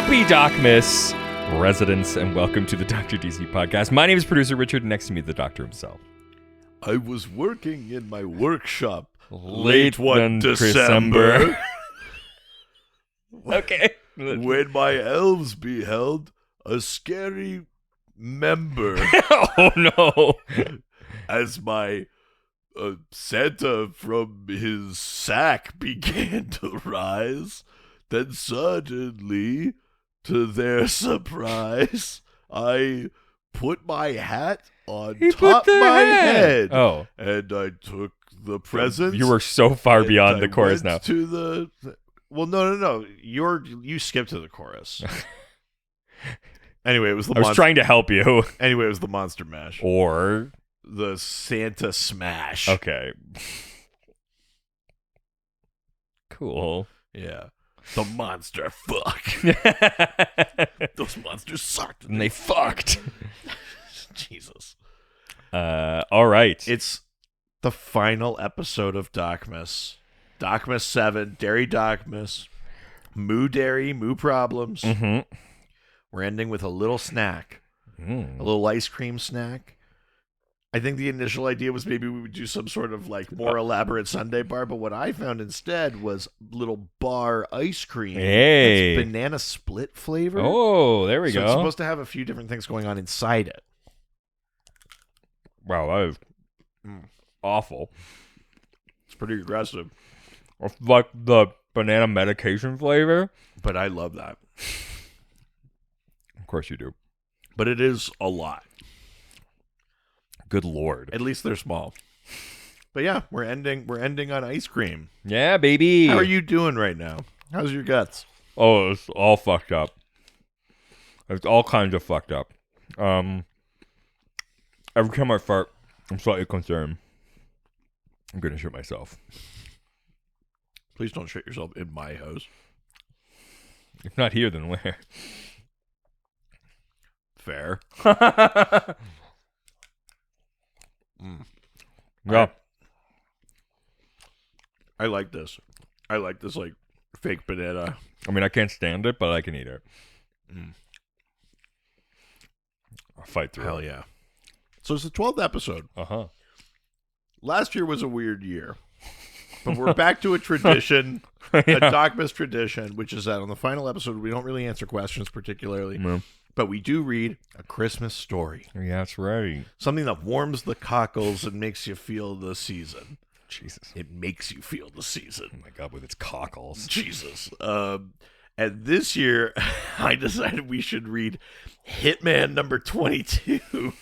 Happy DocMas residents, and welcome to the Dr. DC podcast. My name is producer Richard, and next to me, the doctor himself. I was working in my workshop Late one December. Okay. When my elves beheld a scary member Oh, no. as my Santa from his sack began to rise. Then suddenly, to their surprise, I put my hat on top of my head. Oh. And I took the presents. You were so far beyond the chorus now. To the well, no. You skipped to the chorus. Anyway, it was the. I was trying to help you. Anyway, it was the Monster Mash Or the Santa Smash. okay. Cool. Yeah. The monster fuck. Those monsters sucked. And they fucked. Jesus. All right. It's the final episode of DocMas. DocMas VII, Dairy DocMas, Moo Dairy Moo Problems. Mm-hmm. We're ending with a little snack. A little ice cream snack. I think the initial idea was maybe we would do some sort of like more elaborate sundae bar, but what I found instead was little bar ice cream. Hey. It's banana split flavor. Oh, there we So go. it's supposed to have a few different things going on inside it. Wow, that is awful. It's pretty aggressive, It's like the banana medication flavor. but I love that. Of course you do. But it is a lot. Good Lord. At least they're small. But yeah, we're ending on ice cream. Yeah, baby. How are you doing right now? How's your guts? Oh, it's all fucked up. It's all kinds of fucked up. Every time I fart, I'm slightly concerned I'm gonna shit myself. Please don't shit yourself in my house. If not here, then where? Fair. Yeah. I like this. I like this like fake banana. I mean, I can't stand it, but I can eat it. I'll fight through Hell it. yeah. So it's the 12th episode. Uh-huh. Last year was a weird year. But we're back to a tradition, Yeah. a DocMas tradition, which is that on the final episode, we don't really answer questions particularly, No. but we do read a Christmas story. Yeah, that's right. Something that warms the cockles and makes you feel the season. Jesus. It makes you feel the season. Oh my God, with its cockles. Jesus. And this year, I decided we should read Hitman number 22.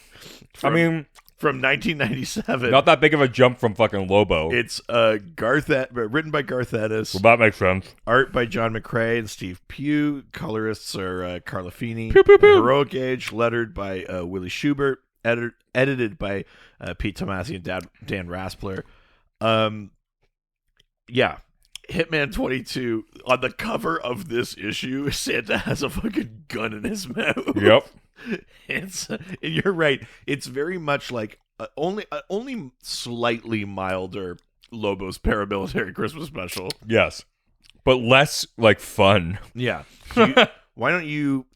From 1997. Not that big of a jump from fucking Lobo. It's written by Garth Ennis. Well, that makes sense. Art by John McCrae and Steve Pugh. Colorists are Carla Feeney. Pew, pew, pew. Heroic Age, lettered by Willie Schubert. Edited by Pete Tomasi and Dan Raspler. Yeah. Hitman 22. On the cover of this issue, Santa has a fucking gun in his mouth. Yep. And you're right. It's very much like only slightly milder Lobo's paramilitary Christmas special. Yes. But less, like, fun. Yeah. Why don't you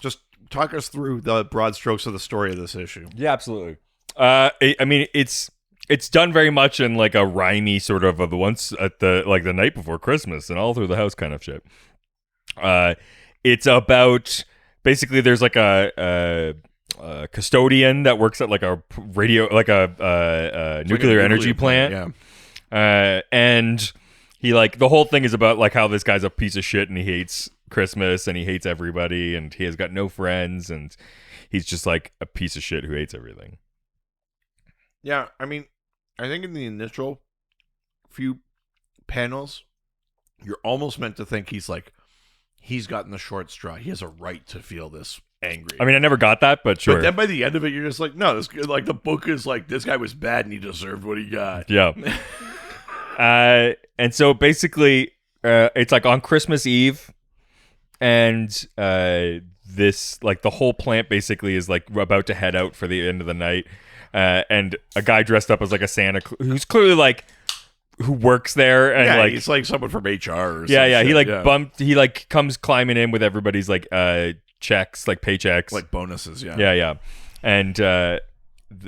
just talk us through the broad strokes of the story of this issue? Yeah, absolutely. I mean, it's done very much in, like, a rhymey sort of the once at the night before Christmas and all through the house kind of shit. It's about... Basically, there's like a custodian that works at like a nuclear energy plant. Yeah. And he the whole thing is about like how this guy's a piece of shit and he hates Christmas and he hates everybody and he has got no friends and he's just like a piece of shit who hates everything. Yeah, I mean, I think in the initial few panels, you're almost meant to think he's gotten the short straw. He has a right to feel this angry. I mean, I never got that, but sure. But then by the end of it, you're just like, no, this like the book is like this guy was bad and he deserved what he got. Yeah. And so basically, it's like on Christmas Eve, and this like the whole plant basically is like about to head out for the end of the night, and a guy dressed up as like a Santa who's clearly like who works there, and like he's like someone from HR. Or yeah. He like shit. bumped. He like comes climbing in with everybody's like checks, like paychecks, like bonuses. yeah, and.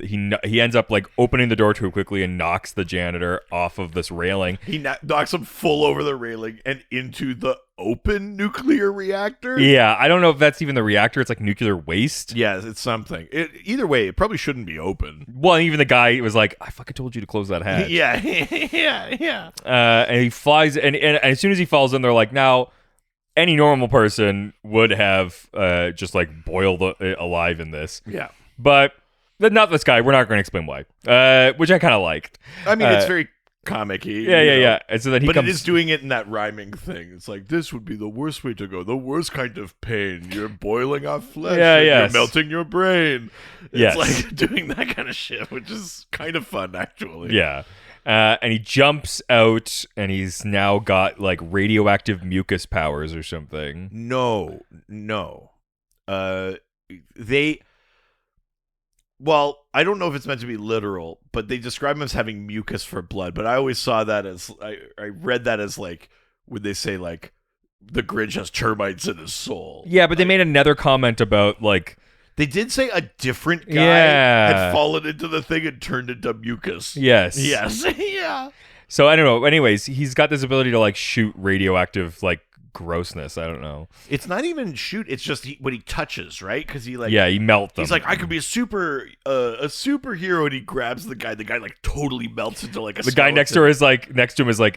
He ends up like opening the door too quickly and knocks the janitor off of this railing. He knocks him full over the railing and into the open nuclear reactor. Yeah, I don't know if that's even the reactor. It's like nuclear waste. Yeah, it's something. Either way, it probably shouldn't be open. Well, even the guy was like, "I fucking told you to close that hatch." Yeah. And he flies, and as soon as he falls in, they're like, "Now, any normal person would have just like boiled alive in this." Yeah, but not this guy. We're not going to explain why, which I kind of liked. I mean, it's very comic-y. Yeah. And so then it is doing it in that rhyming thing. It's like, this would be the worst way to go. The worst kind of pain. You're boiling off flesh. You're melting your brain. It's like doing that kind of shit, which is kind of fun, actually. Yeah. And he jumps out, and he's now got like radioactive mucus powers or something. No. Well, I don't know if it's meant to be literal, but they describe him as having mucus for blood. But I always saw that as I read that as like when they say like the Grinch has termites in his soul. Yeah, but they made another comment about like they did say a different guy had fallen into the thing and turned into mucus. Yes. Yeah. So I don't know. Anyways, he's got this ability to like shoot radioactive like grossness. I don't know. It's not even shoot. It's just what he touches, right? Because he like he melts them. He's like, I could be a superhero, and he grabs the guy. The guy like totally melts into like a. The guy next to him is like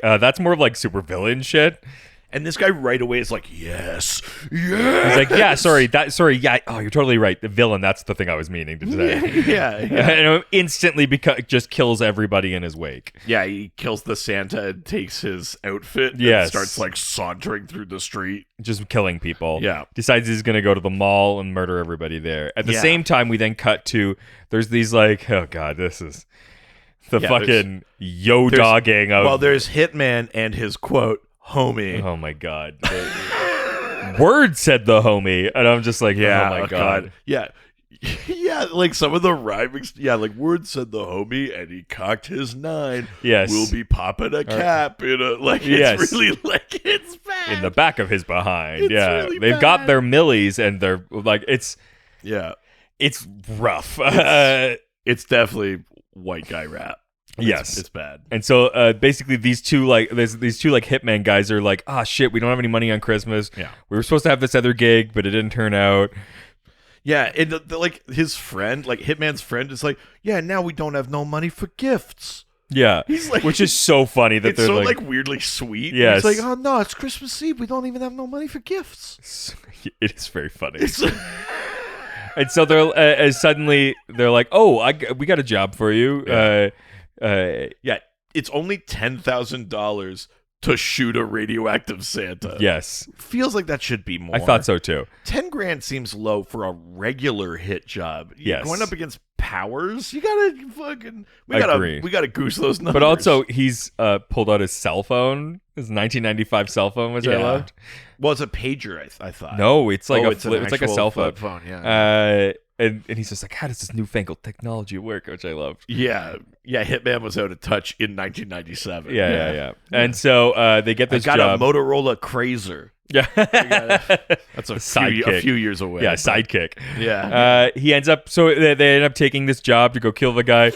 that's more of like super villain shit. And this guy right away is like, yes. He's like, yeah, sorry. Oh, you're totally right. The villain, that's the thing I was meaning to say. Yeah. And instantly just kills everybody in his wake. Yeah, he kills the Santa and takes his outfit and starts like sauntering through the street. Just killing people. Yeah. Decides he's going to go to the mall and murder everybody there. At the same time, we then cut to, there's these like, oh God, this is the fucking yo-dogging of... Well, there's Hitman and his quote, homie. Oh my God. Word said the homie. And I'm just like, oh my God. Yeah. Yeah, like some of the rhyming. Yeah, like Word said the homie and he cocked his 9. Yes. We'll be popping a cap in a, like, it's really like, it's bad. In the back of his behind. It's really They've got their millies and they're like, it's rough. It's definitely white guy rap. It's bad. And so basically these two hitman guys are like, shit, we don't have any money on Christmas. Yeah. We were supposed to have this other gig, but it didn't turn out. Yeah, and like his friend, like Hitman's friend is like, yeah, now we don't have no money for gifts. Yeah. He's like, which is so funny that it's they're so like weirdly sweet. Yes. He's like, oh no, it's Christmas Eve. We don't even have no money for gifts. It is very funny. And so they're suddenly they're like, oh, we got a job for you. Yeah. It's only $10,000 to shoot a radioactive Santa. Yes. Feels like that should be more. I thought so too. 10 grand seems low for a regular hit job. Yes. Going up against Powers, you gotta fucking we gotta goose those numbers. But also he's pulled out his cell phone, his 1995 cell phone, which I loved. Well, it's a pager, I thought. No, it's like it's like a cell phone. Yeah. And he's just like, how does this newfangled technology work? Which I loved. Yeah. Hitman was out of touch in 1997. Yeah. And so they get this job. job. A Motorola Crazer. Yeah. That's a few years away. Yeah, sidekick. Yeah. He ends up, so they end up taking this job to go kill the guy.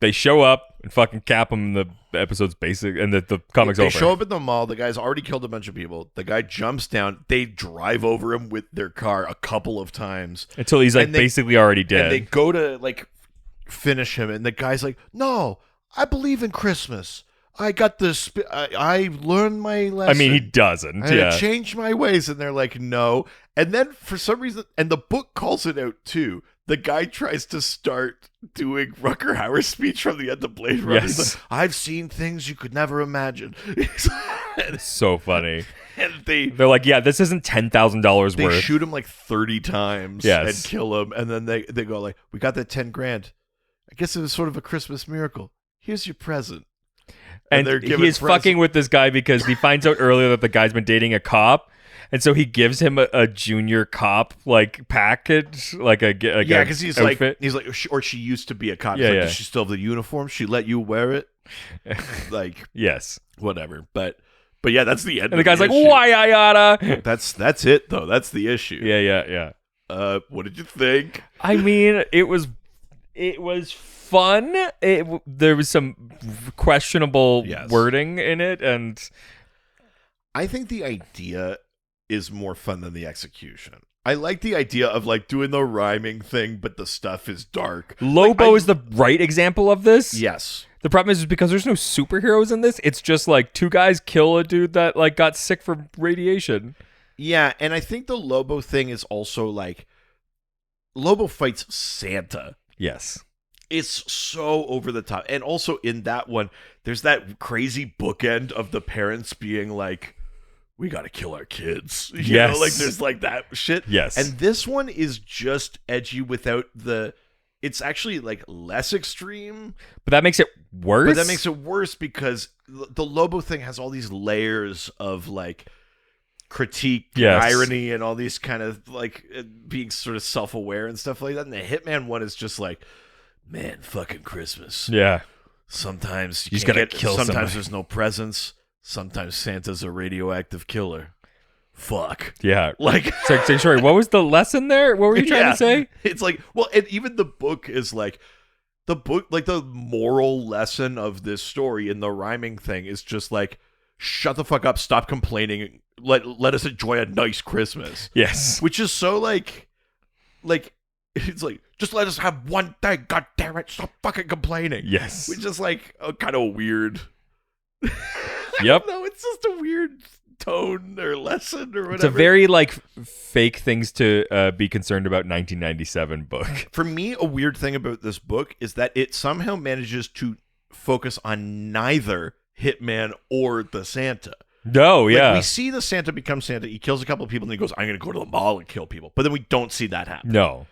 They show up and fucking cap him in the episode's basic, and the comic's over. They show up at the mall. The guy's already killed a bunch of people. The guy jumps down. They drive over him with their car a couple of times. Until he's like basically already dead. And they go to like finish him, and the guy's like, no, I believe in Christmas. I got this. I learned my lesson. I mean, he doesn't. I changed my ways, and they're like, no. And then for some reason, and the book calls it out too. The guy tries to start doing Rutger Hauer's speech from the end of Blade Runner. Yes. He's like, I've seen things you could never imagine. It's so funny. And they're like, yeah, this isn't $10,000 worth. They shoot him like 30 times and kill him. And then they go like, we got that 10 grand. I guess it was sort of a Christmas miracle. Here's your present. And he is fucking with this guy because he finds out earlier that the guy's been dating a cop. And so he gives him a junior cop like package, like because he's outfit. like or she used to be a cop. Yeah, like, does she still have the uniform? She let you wear it. Like, yes. whatever. But yeah, that's the end. And the guy's like, issue. why I oughta? That's it though. That's the issue. Yeah. What did you think? I mean, it was fun. There was some questionable wording in it, and I think the idea is more fun than the execution. I like the idea of like doing the rhyming thing, but the stuff is dark. Lobo is the right example of this. Yes. The problem is because there's no superheroes in this. It's just like two guys kill a dude that like got sick from radiation. Yeah, and I think the Lobo thing is also like Lobo fights Santa. Yes. It's so over the top. And also in that one, there's that crazy bookend of the parents being like, we got to kill our kids. You know, like there's like that shit. Yes. And this one is just edgy without the... It's actually like less extreme. But that makes it worse? But that makes it worse because the Lobo thing has all these layers of like critique and irony and all these kind of like being sort of self-aware and stuff like that. And the Hitman one is just like, man, fucking Christmas. Yeah. Sometimes you just gotta kill sometimes somebody. There's no presents. Sometimes Santa's a radioactive killer. Fuck. Yeah. Like, sorry, what was the lesson there? What were you trying to say? It's like, well, and even the book is like, the moral lesson of this story in the rhyming thing is just like, shut the fuck up, stop complaining, let us enjoy a nice Christmas. Yes. Which is so like, it's like, just let us have one thing, god damn it, stop fucking complaining. Yes. Which is like, kind of weird. Yep. No, it's just a weird tone or lesson or whatever. It's a very like fake things to be concerned about 1997 book. For me, a weird thing about this book is that it somehow manages to focus on neither Hitman or the Santa. No, yeah. Like, we see the Santa become Santa. He kills a couple of people and he goes, I'm going to go to the mall and kill people. But then we don't see that happen. No.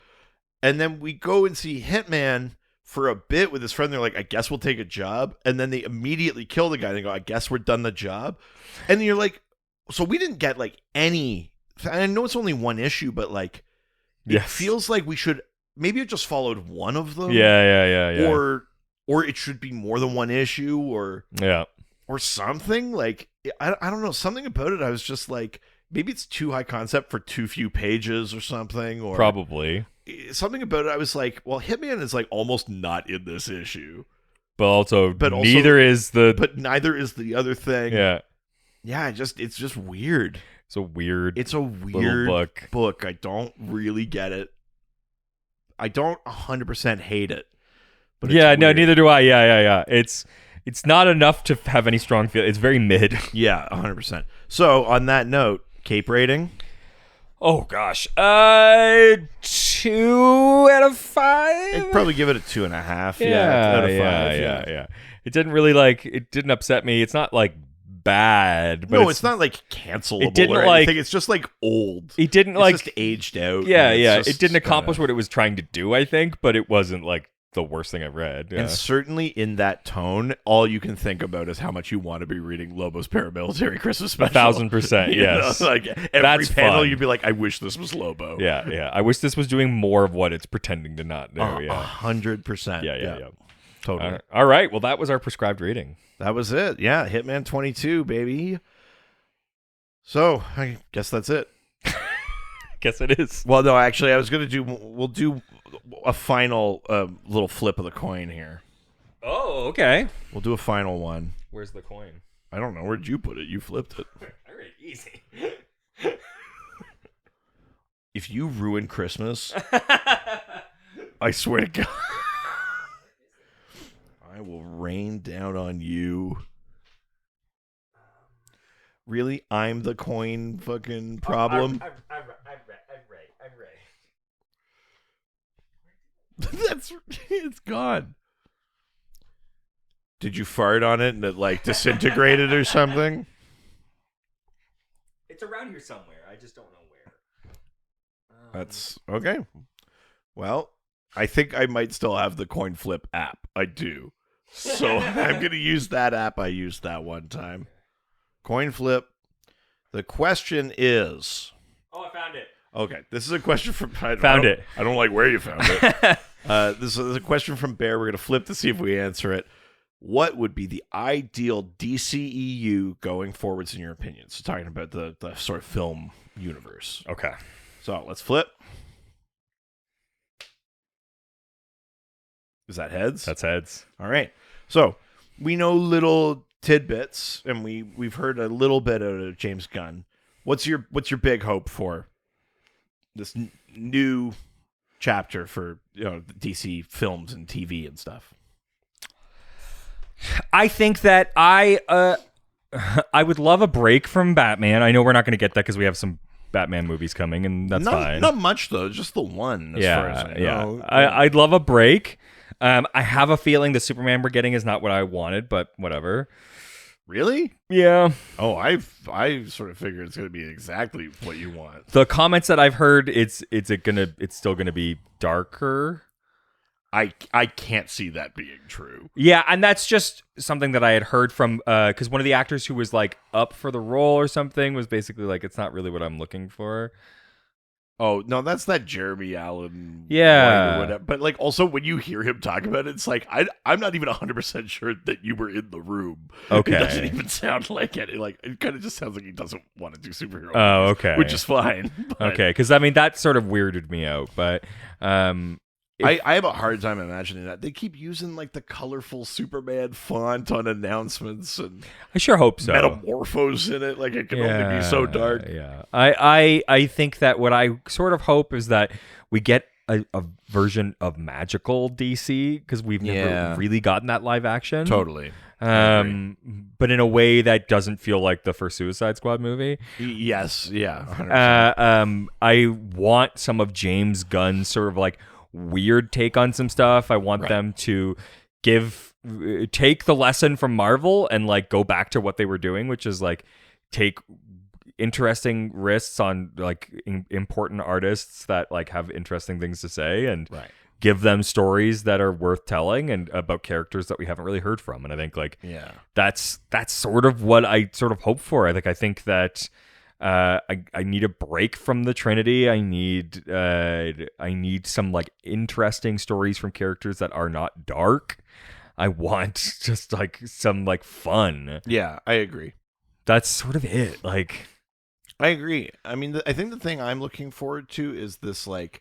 And then we go and see Hitman for a bit with his friend. They're like, I guess we'll take a job. And then they immediately kill the guy. And they go, I guess we're done the job. And then you're like, so we didn't get like any, I know it's only one issue, but like, it feels like we should, maybe it just followed one of them. Yeah. Or it should be more than one issue or something. Like, I don't know. Something about it, I was just like, maybe it's too high concept for too few pages or something. Or probably. Something about it, I was like, well, Hitman is like almost not in this issue. But neither is the... But neither is the other thing. Yeah. Yeah, it's just weird. It's a weird book. I don't really get it. I don't 100% hate it. But yeah, no, neither do I. Yeah. It's not enough to have any strong feel. It's very mid. Yeah, 100%. So, on that note, Cape rating? Oh, gosh. 2 out of 5? I'd probably give it a 2.5. Out of 5. Yeah. It didn't upset me. It's not like bad. But it's not like cancelable. It didn't or like anything. It's just like old. It didn't it's just aged out. Yeah. It didn't accomplish what it was trying to do, I think, but it wasn't like the worst thing I've read. Yeah. And certainly in that tone, all you can think about is how much you want to be reading Lobo's Paramilitary Christmas Special. 1,000%, yes. Like every panel, you'd be like, I wish this was Lobo. Yeah. I wish this was doing more of what it's pretending to not do. 100%. Yeah. Totally. All right. Well, that was our prescribed rating. That was it. Yeah. Hitman 22, baby. So I guess that's it. Guess it is. Well, no, actually, I was going to we'll do a final little flip of the coin here. Oh, okay. We'll do a final one. Where's the coin? I don't know. Where'd you put it? You flipped it. All right, easy. If you ruin Christmas, I swear to God, I will rain down on you. Really? I'm the coin fucking problem? I'm right. It's gone. Did you fart on it and it like disintegrated or something? It's around here somewhere. I just don't know where. That's okay. Well, I think I might still have the coin flip app. I do. So I'm going to use that app I used that one time. Coin flip. The question is... Oh, I found it. Okay, this is a question from... I don't like where you found it. This is a question from Bear. We're going to flip to see if we answer it. what would be the ideal DCEU going forwards in your opinion? So talking about the sort of film universe. Okay. So let's flip. Is that heads? That's heads. All right. So we know little tidbits, and we've heard a little bit out of James Gunn. What's your big hope for this new chapter for DC films and TV and stuff? I think that I would love a break from Batman. I know we're not going to get that because we have some Batman movies coming, and that's fine. Not much though, just the one. As far as I know. I'd love a break. I have a feeling the Superman we're getting is not what I wanted, but whatever. Really? Yeah. Oh, I sort of figured it's going to be exactly what you want. The comments that I've heard, it's still gonna be darker. I can't see that being true. Yeah, and that's just something that I had heard from because one of the actors who was like up for the role or something was basically like, it's not really what I'm looking for. Oh, no, that's that Jeremy Allen. Yeah. Or whatever. But like also when you hear him talk about it, it's like I'm not even 100% sure that you were in the room. Okay. It doesn't even sound like it. Like it kind of just sounds like he doesn't want to do superhero Oh, movies, okay. which is fine. But Okay, because I mean that sort of weirded me out, but I have a hard time imagining that. They keep using like the colorful Superman font on announcements and I sure hope so. metamorphose in it. Like it can only be so dark. Yeah, I think that what I sort of hope is that we get a version of magical DC because we've never really gotten that live action. Totally. But in a way that doesn't feel like the first Suicide Squad movie. Yes, yeah. 100%. I want some of James Gunn's sort of like weird take on some stuff. I want them to take the lesson from Marvel and like go back to what they were doing, which is like take interesting risks on like important artists that like have interesting things to say and give them stories that are worth telling and about characters that we haven't really heard from. And I think like that's sort of what I sort of hope for. I think that I need a break from the Trinity. I need some like interesting stories from characters that are not dark. I want just like some like fun. Yeah, I agree. That's sort of it. Like, I agree. I mean, I think the thing I'm looking forward to is this like,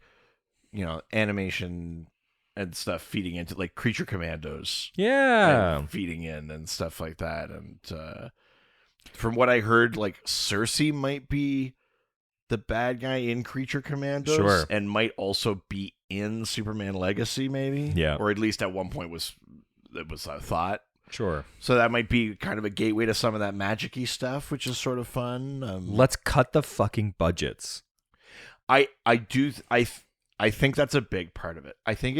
animation and stuff feeding into like Creature Commandos. Yeah, feeding in and stuff like that. And from what I heard, like Cersei might be the bad guy in Creature Commandos, and might also be in Superman Legacy, maybe. Yeah, or at least at one point was a thought. Sure. So that might be kind of a gateway to some of that magic-y stuff, which is sort of fun. Let's cut the fucking budgets. I think that's a big part of it. I think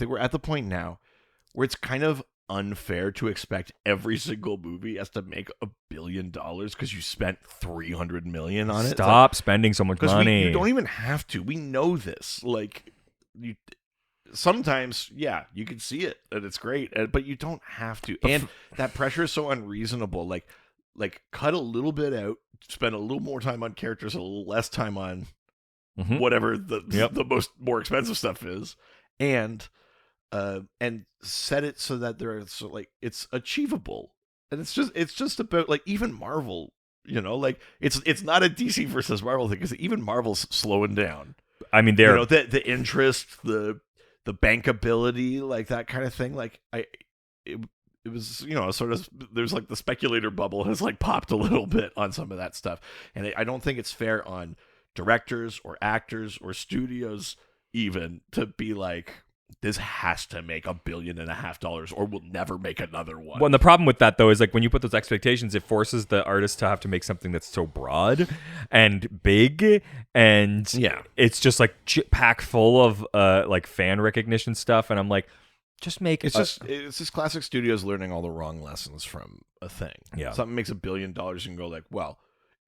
we're at the point now where it's kind of unfair to expect every single movie has to make $1 billion because you spent $300 million on it. Stop spending so much money. You don't even have to. We know this. Like, sometimes, you can see it and it's great, but you don't have to. And that pressure is so unreasonable. Like cut a little bit out, spend a little more time on characters, a little less time on whatever the more expensive stuff is, and set it so that it's achievable. And it's just about like even Marvel, like it's not a DC versus Marvel thing because even Marvel's slowing down. I mean, they're the interest, the bankability, like that kind of thing. Like it was, sort of, there's like the speculator bubble has like popped a little bit on some of that stuff. And I don't think it's fair on directors or actors or studios even to be like, this has to make $1.5 billion or we'll never make another one. Well, and the problem with that though is like when you put those expectations, it forces the artist to have to make something that's so broad and big, and it's just like packed full of like fan recognition stuff. And I'm like, just make it's just classic studios learning all the wrong lessons from a thing. Yeah, something makes $1 billion, you can go like, well,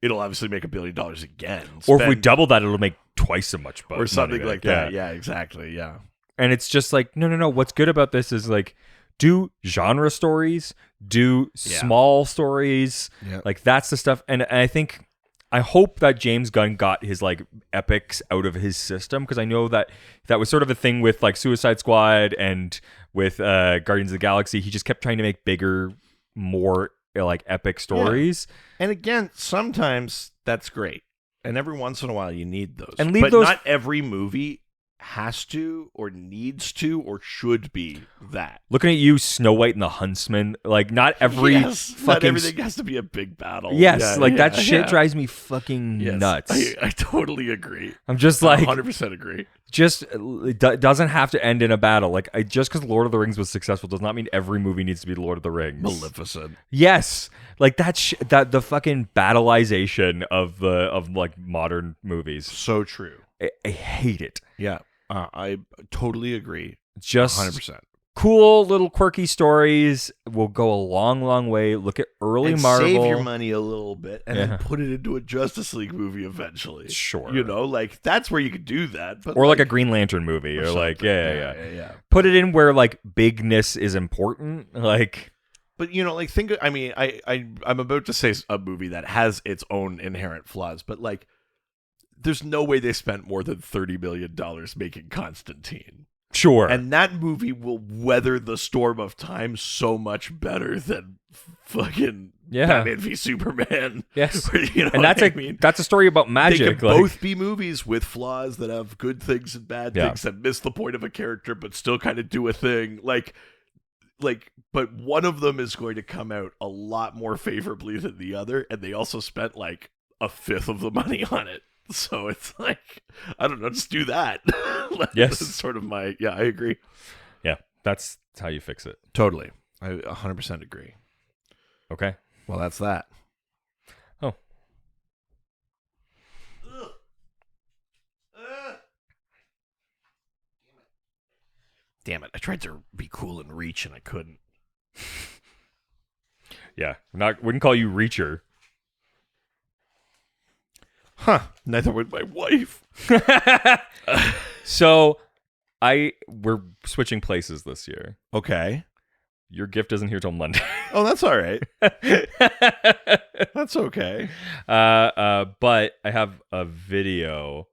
it'll obviously make $1 billion again. Or if we double that, it'll make twice so much. Or something like that. Yeah, exactly. Yeah. And it's just like, no. What's good about this is like, do genre stories, do small stories. Like that's the stuff. And I think I hope that James Gunn got his like epics out of his system, because I know that was sort of a thing with like Suicide Squad and with Guardians of the Galaxy. He just kept trying to make bigger, more like epic stories. And again, sometimes that's great. And every once in a while you need those. And leave but those... not every movie has to or needs to or should be that. Looking at you, Snow White and the Huntsman, like not every not everything has to be a big battle. Yes, that shit drives me fucking nuts. I totally agree. I'm just like 100% agree. Just it doesn't have to end in a battle. Like just because Lord of the Rings was successful does not mean every movie needs to be Lord of the Rings. Maleficent. Yes, like that the fucking battleization of like modern movies. So true. I hate it. Yeah. I totally agree. Just 100%. Cool little quirky stories will go a long, long way. Look at early Marvel. Save your money a little bit and then put it into a Justice League movie eventually. Sure. You know, like that's where you could do that. But or like a Green Lantern movie, or like yeah. Put it in where like bigness is important. Like, but you know, like I'm about to say a movie that has its own inherent flaws, but like there's no way they spent more than $30 million making Constantine. Sure. And that movie will weather the storm of time so much better than fucking Batman v Superman. Yes. You know, and that's a story about magic. They can both be movies with flaws that have good things and bad things, that miss the point of a character but still kind of do a thing. But one of them is going to come out a lot more favorably than the other, and they also spent like a fifth of the money on it. So it's like, I don't know, just do that. Yes. That's sort of I agree. Yeah, that's how you fix it. Totally. I 100% agree. Okay. Well, that's that. Oh. Damn it. I tried to be cool and reach and I couldn't. Yeah. Wouldn't call you Reacher. Huh. Neither would my wife. So we're switching places this year. Okay. Your gift isn't here till Monday. Oh, that's all right. That's okay. But I have a video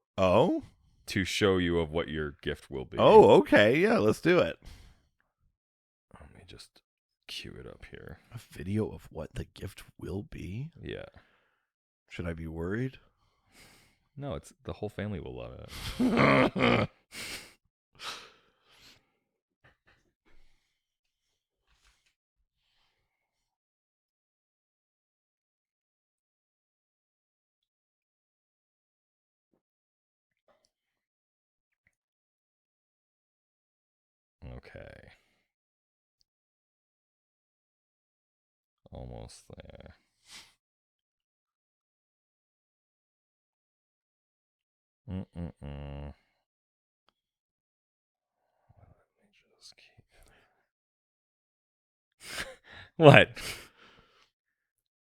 to show you of what your gift will be. Oh, okay. Yeah, let's do it. Let me just cue it up here. A video of what the gift will be? Yeah. Should I be worried? No, the whole family will love it. Okay. Almost there. Let me just keep it. What?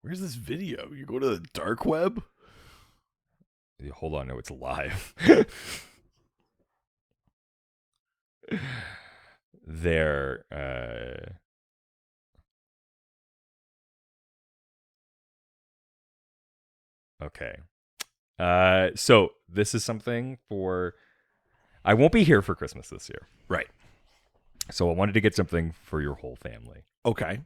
Where's this video? You go to the dark web? Hold on, no, it's live. There. Okay. So this is something for... I won't be here for Christmas this year. Right. So I wanted to get something for your whole family. Okay.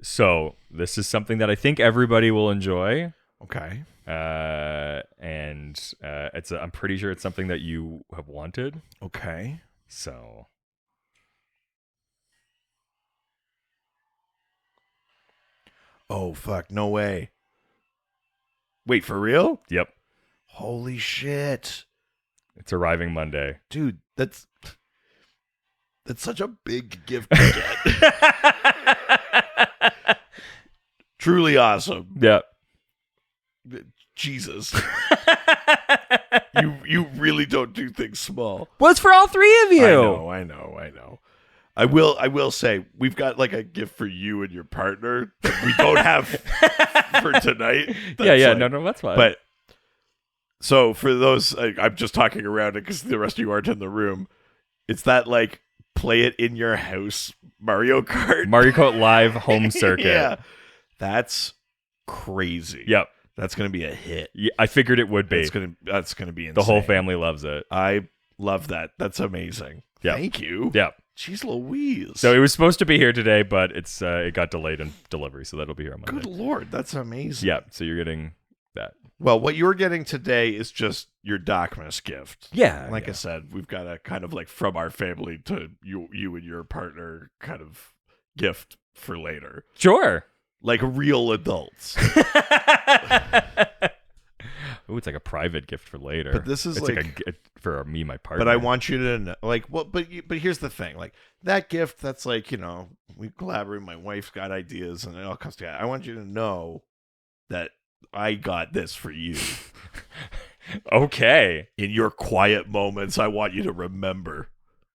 So this is something that I think everybody will enjoy. Okay. And I'm pretty sure it's something that you have wanted. Okay. So... Oh, fuck. No way. Wait, for real? Yep. Holy shit. It's arriving Monday. Dude, that's such a big gift to get. Truly awesome. Yep. Jesus. You really don't do things small. Well, it's for all three of you. I know. I will say we've got like a gift for you and your partner that we don't have for tonight. No, that's fine. But so for those, I'm just talking around it because the rest of you aren't in the room. It's that like play it in your house Mario Kart Live home circuit. Yeah, that's crazy. Yep. That's gonna be a hit. Yeah, I figured it would be. That's gonna be insane. The whole family loves it. I love that. That's amazing. Yeah. Thank you. Yeah. Jeez Louise. So it was supposed to be here today, but it got delayed in delivery, so that'll be here on Monday. Good Lord, that's amazing. Yeah, so you're getting that. Well, what you're getting today is just your DocMas gift. Yeah. Like I said, we've got a kind of like from our family to you and your partner kind of gift for later. Sure. Like real adults. Ooh, it's like a private gift for later. But this is it's like a gift for me, my partner. But I want you to know, like, well, but here's the thing, like that gift. That's like, we collaborate. My wife's got ideas, and it all comes together. I want you to know that I got this for you. Okay. In your quiet moments, I want you to remember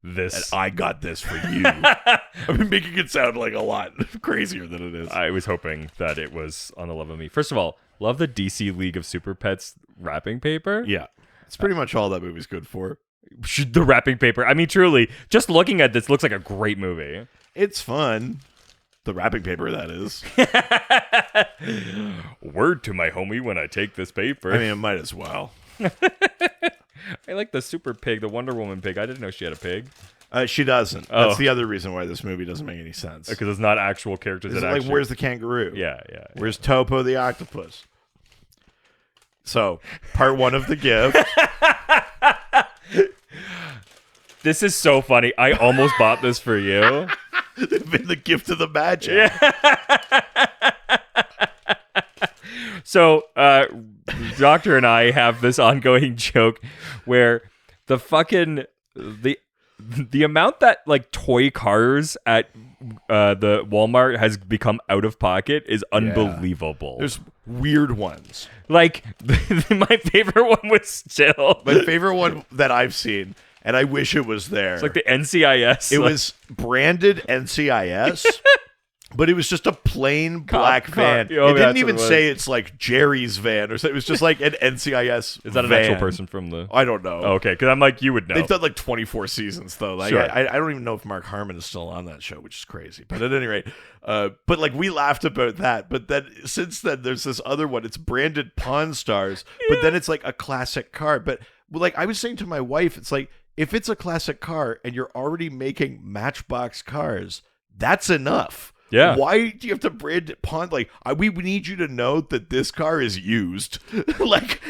this. That I got this for you. I've been making it sound like a lot crazier than it is. I was hoping that it was on the level of me. First of all, love the DC League of Super Pets wrapping paper. Yeah. It's pretty much all that movie's good for. The wrapping paper. I mean, truly, just looking at this looks like a great movie. It's fun. The wrapping paper, that is. Word to my homie when I take this paper. I mean, it might as well. I like the super pig, the Wonder Woman pig. I didn't know she had a pig. She doesn't. Oh. That's the other reason why this movie doesn't make any sense. Because it's not actual characters. It's like, where's the kangaroo? Yeah. Where's Topo the octopus? So, part one of the gift. This is so funny. I almost bought this for you. They've been the gift of the magic. Yeah. So, Doctor and I have this ongoing joke where the fucking the amount that like toy cars at the Walmart has become out of pocket is unbelievable. There's weird ones. Like my favorite one was still my favorite one that I've seen, and I wish it was there. It's like the NCIS. It was branded NCIS. But it was just a plain black van. Oh, it didn't even say it's like Jerry's van or something. It was just like an NCIS Is that an van. actual person from the... I don't know. Oh, okay, because I'm like, you would know. They've done like 24 seasons, though. Like, sure. I don't even know if Mark Harmon is still on that show, which is crazy. But at any rate, but like we laughed about that. But then since then, there's this other one. It's branded Pawn Stars, but then it's like a classic car. But like I was saying to my wife, it's like, if it's a classic car and you're already making Matchbox cars, that's enough. Yeah. Why do you have to brand it Pawn? Like, we need you to know that this car is used. like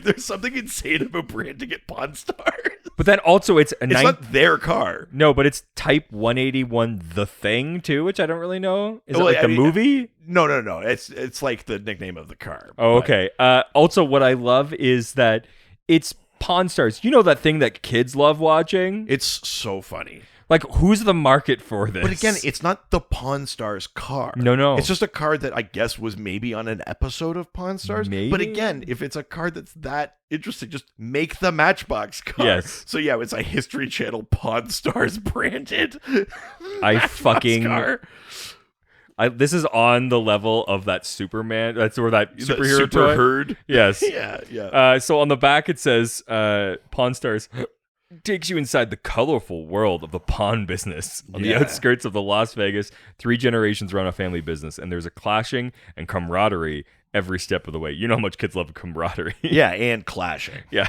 there's something insane about branding it Pawn Stars. But then also it's not their car. No, but it's Type 181 The Thing too, which I don't really know. Is it like the movie? No. It's like the nickname of the car. Oh, okay. Also, what I love is that it's Pawn Stars. You know that thing that kids love watching? It's so funny. Like, who's the market for this? But again, it's not the Pawn Stars car. No. It's just a car that I guess was maybe on an episode of Pawn Stars. Maybe? But again, if it's a car that's that interesting, just make the Matchbox car. Yes. So yeah, it's a History Channel Pawn Stars branded car. This is on the level of that Superman. That's where that superhero Super toy. Herd. Yes. Yeah. So on the back it says Pawn Stars takes you inside the colorful world of the pawn business. On the outskirts of the Las Vegas, 3 generations run a family business, and there's a clashing and camaraderie every step of the way. You know how much kids love camaraderie. Yeah, and clashing. Yeah.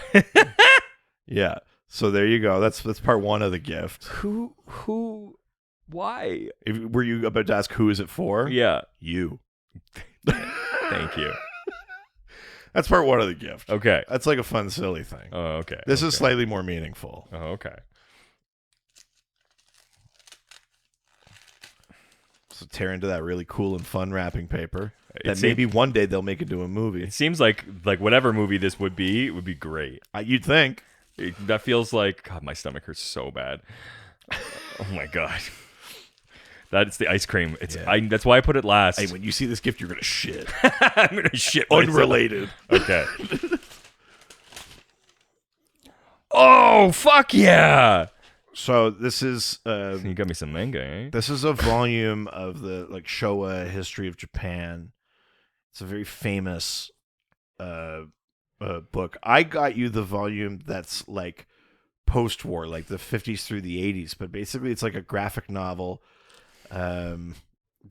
Yeah. So there you go. That's part one of the gift. Who, why? Were you about to ask who is it for? Yeah. You. Thank you. That's part one of the gift. Okay. That's like a fun, silly thing. Oh, okay. This is slightly more meaningful. Oh, okay. So tear into that really cool and fun wrapping paper that maybe one day they'll make into a movie. It seems like whatever movie this would be, it would be great. You'd think. That feels like, God, my stomach hurts so bad. Oh my God. That's the ice cream. That's why I put it last. Hey, when you see this gift, you're gonna shit. I'm gonna shit. Unrelated. Okay. Oh fuck yeah! So this is you got me some manga. Eh? This is a volume of the Showa history of Japan. It's a very famous book. I got you the volume that's like post-war, like the 50s through the 80s. But basically, it's like a graphic novel.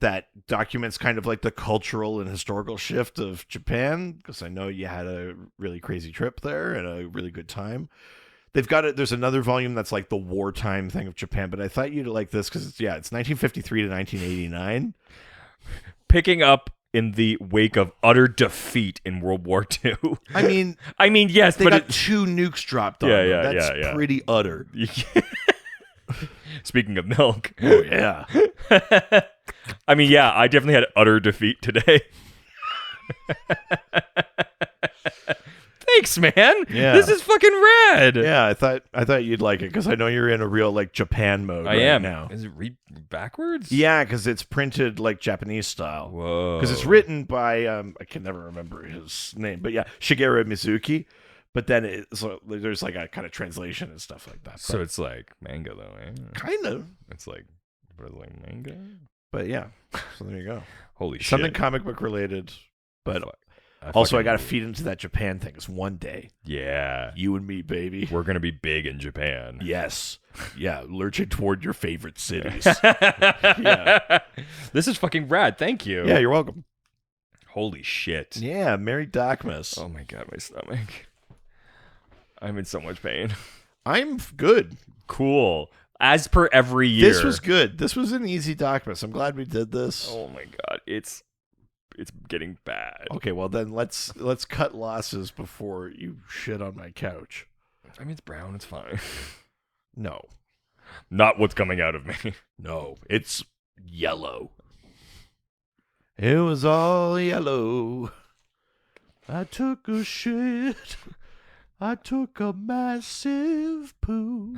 that documents kind of like the cultural and historical shift of Japan, because I know you had a really crazy trip there and a really good time. They've got it. There's another volume that's like the wartime thing of Japan, but I thought you'd like this because it's 1953 to 1989. Picking up in the wake of utter defeat in World War II. I mean, yes, they but got 2 nukes dropped on them. That's pretty utter. Speaking of milk. Oh, yeah. I mean, yeah, I definitely had utter defeat today. Thanks, man. Yeah. This is fucking rad. Yeah, I thought you'd like it because I know you're in a real like Japan mode I am now. Is it read backwards? Yeah, because it's printed like Japanese style. Whoa. Because it's written by I can never remember his name, but yeah, Shigeru Mizuki. But then there's like a kind of translation and stuff like that. So it's like manga though, eh? Kind of. It's like manga. But yeah, so there you go. Holy shit. Something comic book related, but I got to feed into that Japan thing. It's one day. Yeah. You and me, baby. We're going to be big in Japan. Yes. Yeah, lurching toward your favorite cities. Yeah. This is fucking rad. Thank you. Yeah, you're welcome. Holy shit. Yeah, Merry DocMas. Oh my god, my stomach. I'm in so much pain. I'm good. Cool. As per every year. This was good. This was an easy DocMas. I'm glad we did this. Oh my god, it's getting bad. Okay, well then let's cut losses before you shit on my couch. I mean, it's brown. It's fine. No. Not what's coming out of me. No, it's yellow. It was all yellow. I took a shit. I took a massive poo.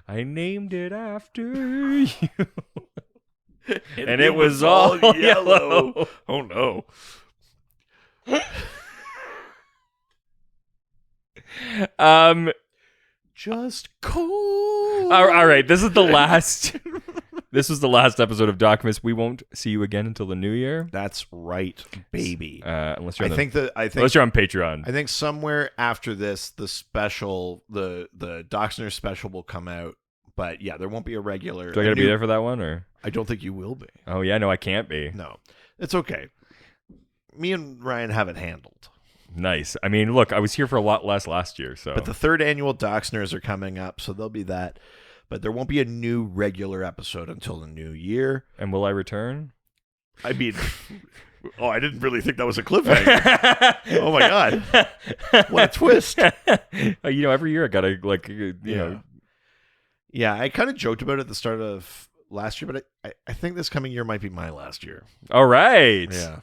I named it after you. And it was all yellow. Oh, no. Just cold. All right. This is the last. This was the last episode of DocMas. We won't see you again until the new year. That's right, baby. Unless you're unless you're on Patreon. I think somewhere after this, the special, the Doxner special will come out. But yeah, there won't be a regular. Do I got to be there for that one, or I don't think you will be. Oh yeah, no, I can't be. No, it's okay. Me and Ryan have it handled. Nice. I mean, look, I was here for a lot less last year, so. But the 3rd annual Doxners are coming up, so there'll be that. But there won't be a new regular episode until the new year. And will I return? I mean, I didn't really think that was a cliffhanger. Oh my god, what a twist! Every year I gotta you know. Yeah, I kind of joked about it at the start of last year, but I think this coming year might be my last year. All right. Yeah.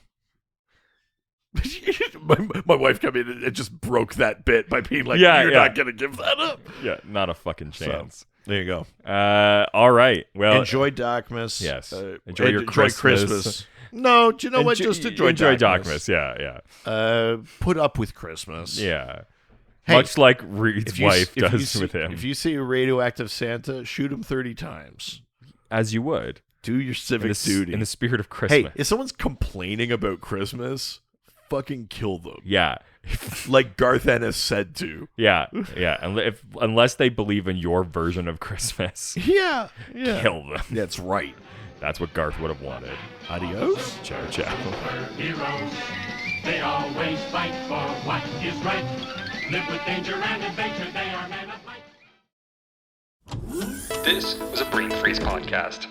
my wife came in and just broke that bit by being like, "You're not gonna give that up." Yeah, not a fucking chance. So, there you go. All right. Well, enjoy DocMas. Yes. Enjoy Christmas. No, do you know what? Just enjoy DocMas. Yeah. Put up with Christmas. Yeah. Hey, much like Reed's wife does with him. If you see a radioactive Santa, shoot him 30 times. As you would. Do your civic duty. In the spirit of Christmas. Hey, if someone's complaining about Christmas, fucking kill them. Yeah. Like Garth Ennis said to. Yeah. Unless they believe in your version of Christmas. Yeah. Kill them. That's right. That's what Garth would have wanted. Adios. Ciao, ciao. Heroes, they always fight for what is right. Live with danger and adventure, they are men of might. This was a Brain Freeze podcast.